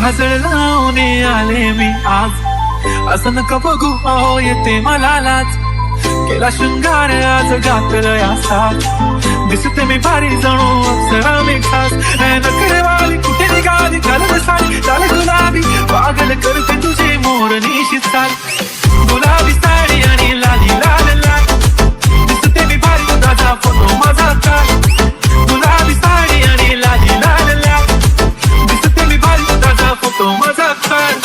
काजळ लावून आले मी आज, असं नका बघू अहो येते मला लाज. केला शृंगार आज घातलं या साथ, दिसते मी भारी जणू अप्सरा मी खास. नखरेवाली कुठे निघाली घालत साडी लाल गुलाबी, पागल करते तुझे मोर निशित चाल. गुलाबी साडी आणि लाली लाल लाल, दिसते मी भारी तुझा फोटो माझा काल. गुलाबी साडी आणि लाली लाल लाल, दिसते मी भारी तुझा फोटो माझा काल.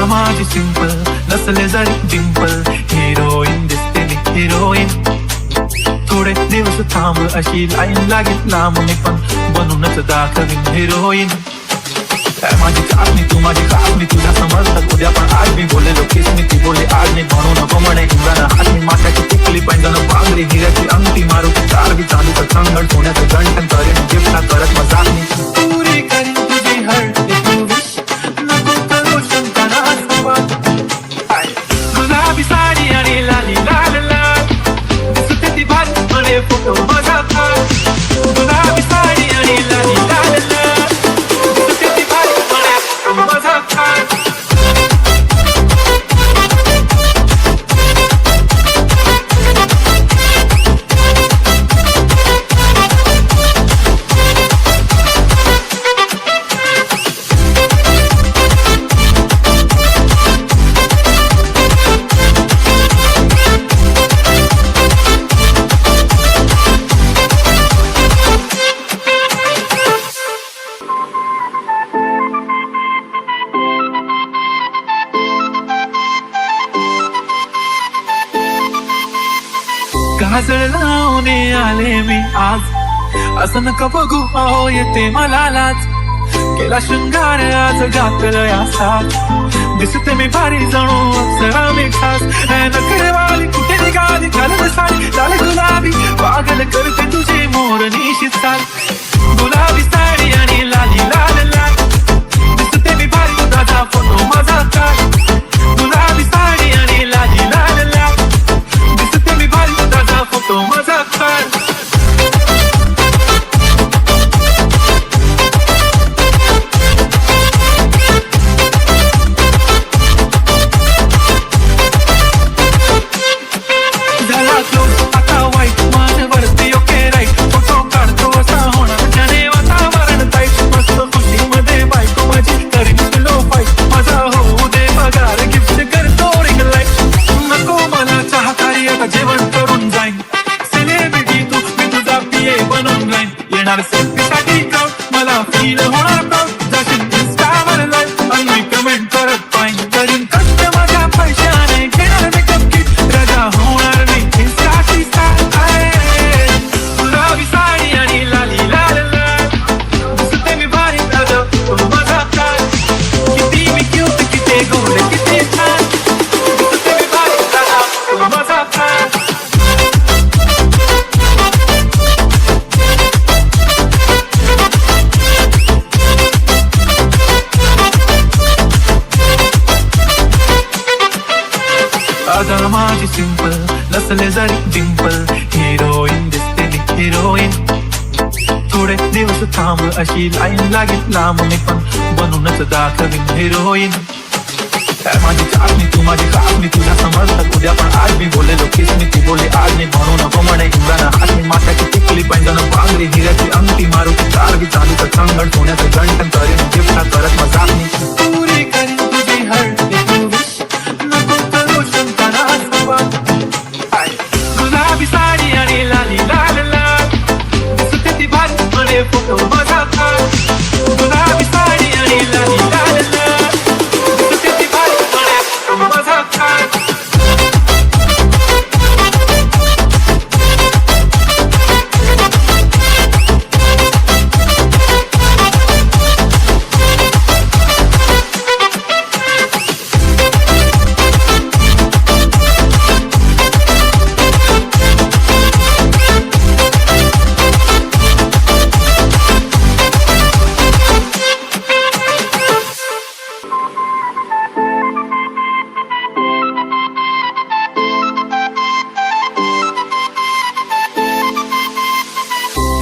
माझी सिंपल नसले जरी डिंपल, हिरोईन दिसते मी हिरोईन. थोडे दिवस थांब अशी लाईन लागेल लांब, मी पण बनूनच दाखवीन हिरोईन. माझी चाचणी तू माझी काळजी, तुझ्या समजतात उद्या पण आज मी बोललेलो केस मी ती बोलली आज मी. म्हणू नको म्हणे इंद्रानं हात मी माथ्याची टिकली पैंजण पांगरी, हिऱ्याची अंगठी मारू चार बी चालू तर संगण सोन्याचं गंठन करेन गिफ्टा करत मग जात मी. पुरी करीन तुझी हर्ट गुलाबी साडी आणि लाली लाल लाल, दिसते ती भारी म्हणे फोटो माझा काल. गुलाबी साडी आणि लाली लाल लाल, दिसते ती भारी म्हणे फोटो माझा काल. काजळ लावून आले मी आज, असं नका बघू अहो येते मला लाज. केला शृंगार आज घातलं या साथ, दिसते मी भारी जणू अप्सरा मी खास. नखरेवाली कुठे निघाली घालत साडी लाल गुलाबी, पागल करते तुझे मोर निशित चाल. गुलाबी साडी आणि लाली लाल लाल, दिसते मी भारी तुझा फोटो माझा काल. गुलाबी साडी आणि लाली लाल लाल, दिसते मी भारी तुझा फोटो माझा काल. झाला क्लोज आता वाईट मान वरती ओके राईट, फोटो काढतो असा होणार ज्याने वातावरण टाईट. मस्त खुशीमध्ये बायको माझी करीन तुलो फाईट, माझा होऊ दे पगार गिफ्ट करतो रिंग लाईट. नको मला चाहकारी आता जेवण करून जाईन, सेलिब्रिटी तू मी तुझा पिये बनून राहीन. येणार सेल्फीसाठी क्राऊड मला फील होणार प्राऊड, जाशील इंस्टावर लाईव्ह आणि मी कमेंट करत पाहिन. करीन कष्ट माझ्या पैशाने घेणार मेकअप किट, राजा होणार मी इंस्टाची स्टार. गुलाबी साडी आणि लाली लाल लाल, दिसते मी भारी दादा तो माझा काल. किती मी क्यूट किती गोड किती छान, दिसते मी भारी दादा तो माझा काल. काजळ माझी सिंपल नसले जरी डिंपल, हिरोईन दिसते मी हिरोईन. थोडे दिवस थांब अशी लाईन लागेल लांब, मी पण बनूनच दाखवीन हिरोईन. माझी चाचणी तू माझी चाचणी तुझ्या समजतात उद्या पण आज मी बोललेलो किसमी ती बोलली आज मी म्हणू नको म्हणे इंद्राना हात मी माथ्याची टिकली पैंजण पांगरी हिऱ्याची अंगठी मारू चारगी चालू तर संगण सोन्याचं गंठन करीन गिफ्टा करत मजाकनी पुरी करीन तुझी हळदी नको करू शंकाना गुलाबी साडी आणि लाली लाल लाल दिसते ती भारी म्हणे फोटो माझा गुलाबी साडी आणि लाली लाल लाल दिसते ती भारी म्हणे फोटो माझा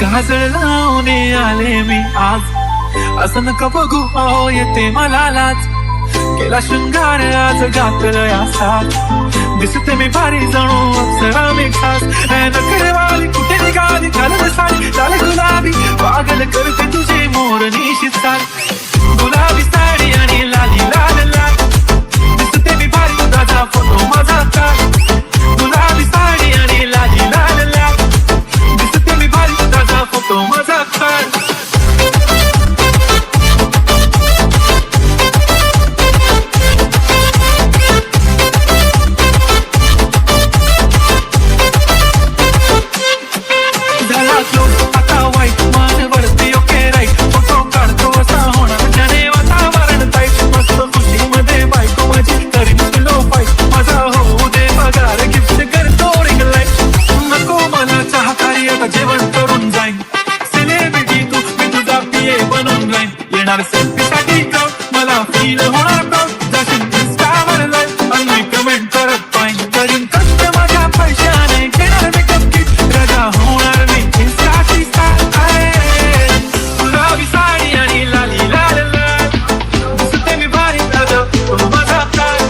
काजळ लावणे आले मी आज असं नका बघू अहो येते मला लाज केला शृंगार आज घातलं या साथ दिसते मी भारी जणू अप्सरा मी खास नखरेवाली कुठे निघाली घालत साडी लाल गुलाबी पागल करते तुझे मोर निशित साडी गुलाबी साडी आणि लाली लाल लाल दिसते मी भारी तुझा फोटो माझा काढ गुलाबी साडी आणि लाली लाल लाल दिसते मी भारी तुझा फोटो माझा काढ सेल्फीसाठी मला फील होणार जाशील इंस्टावर लाईक आणि कमेंट करत पाहिजे करीन कष्ट माझ्या पैशाने घेणार मेकअप किट रजा होणार मी इंस्टाची स्टार आहे गुलाबी साडी आणि लाली लाल लाल दिसते मी भारी दादा तो माझा प्राण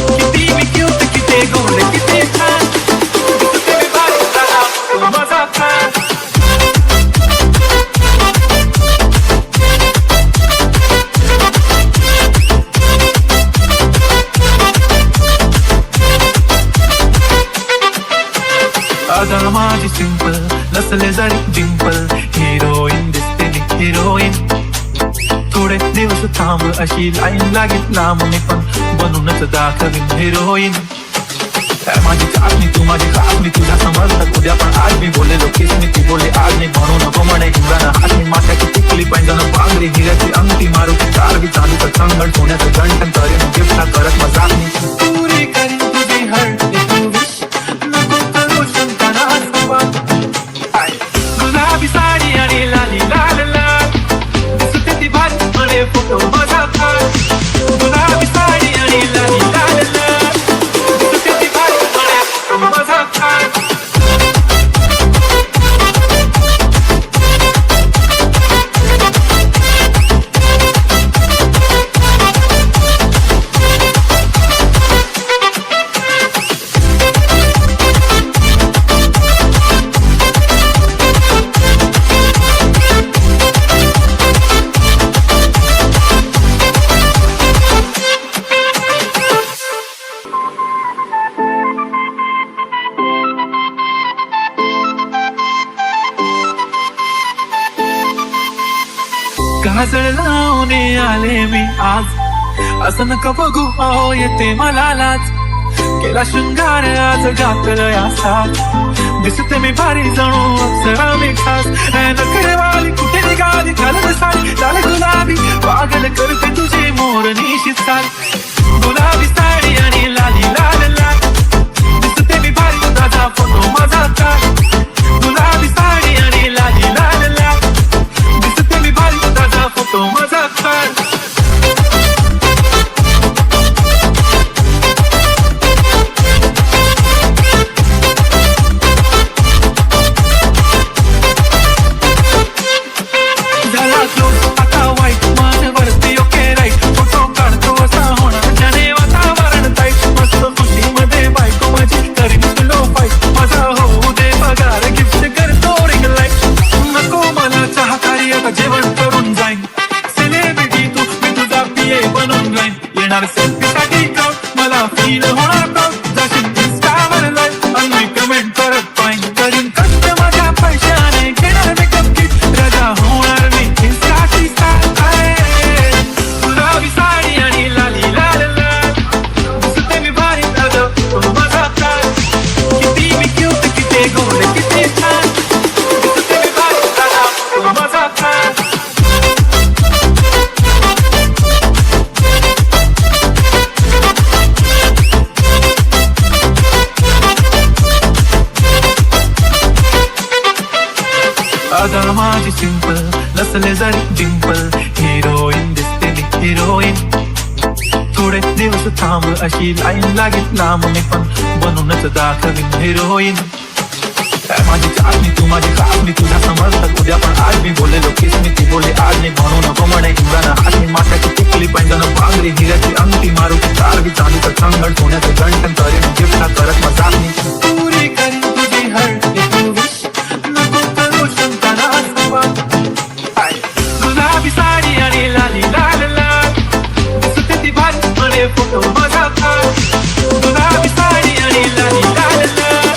किती मी क्यूट किती गोड किती छान दिसते मी भारी दादा तो माझा प्राण अदा माझी सिंपल नसले जरी डिंपल हिरोईन दिसते मी हिरोईन थोडे दिवस थांब अशी लाईन लागेल लांब मी पण बनूनच दाखवीन हिरोईन माझी चाचणी तू माझी चाचणी तुझ्या समजतात उद्या पण आज मी बोललेलो किसमी ती बोलली आज मी म्हणू नको म्हणे इंद्राना हात मी माथ्याची टिकली पैंजण पांगरी हिऱ्याची अंगठी मारू चारगी चालू तर संगण सोन्याचं गंठन करीन गिफ्टा करत मजाकनी पुरी करीन तुझी हळदी गुलाबी साडी आणि लाली लाल लाल दिसते ती भारी म्हणे फोटो माझा गुलाबी साडी आणि लाली लाल लाल दिसते ती भारी म्हणे फोटो माझा काजळ लावणे आले मी आज असं नका बघू अहो येते मला लाज केला शृंगार आज घातलं या साथ दिसते मी भारी जणू अप्सरा मी खास नखरेवाली कुठे निघाली घालत साडी लाल गुलाबी पागल करते तुझे मोर निशित साडी गुलाबी साडी आणि लाली लाल लाल दिसते मी भारी तुझा फोटो माझा काढ गुलाबी साडी आणि लाली लाल लाल दिसते मी भारी तुझा फोटो माझा काढ आता वाईट मन वरती ओके राईट फोटो काढतो असा होणार जाने वाता अगं माझी सिंपल नसले जरी डिंपल, हिरोईन दिसते मी हिरोईन. थोडे दिवस थांब अशी लाईन लागेल लांब, मी पण बनूनच दाखवीन हिरोईन. माझी चाचणी तू माझी चाचणी, तुझ्या समजतात उद्या पण आज मी बोलेलो किस मी ती बोले आज नाही म्हणू नको म्हणे इंद्राना हातनी माठाची टिकली पैंजण पांगरी हिऱ्याची अंगठी मारूची चारवी चांदीचं कंगण सोन्याचं गंठन करीन गिफ्टला करत मजाक मी पुरी करीन तुझी हर्ट तू विश नको करू शंकरास गुलाबी साडी आणि लाली लाल लाल दिसते ती भारी म्हणे फोटो माझा काढ. गुलाबी साडी आणि लाली लाल लाल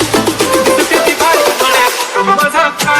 दिसते ती भारी म्हणे फोटो माझा काढ.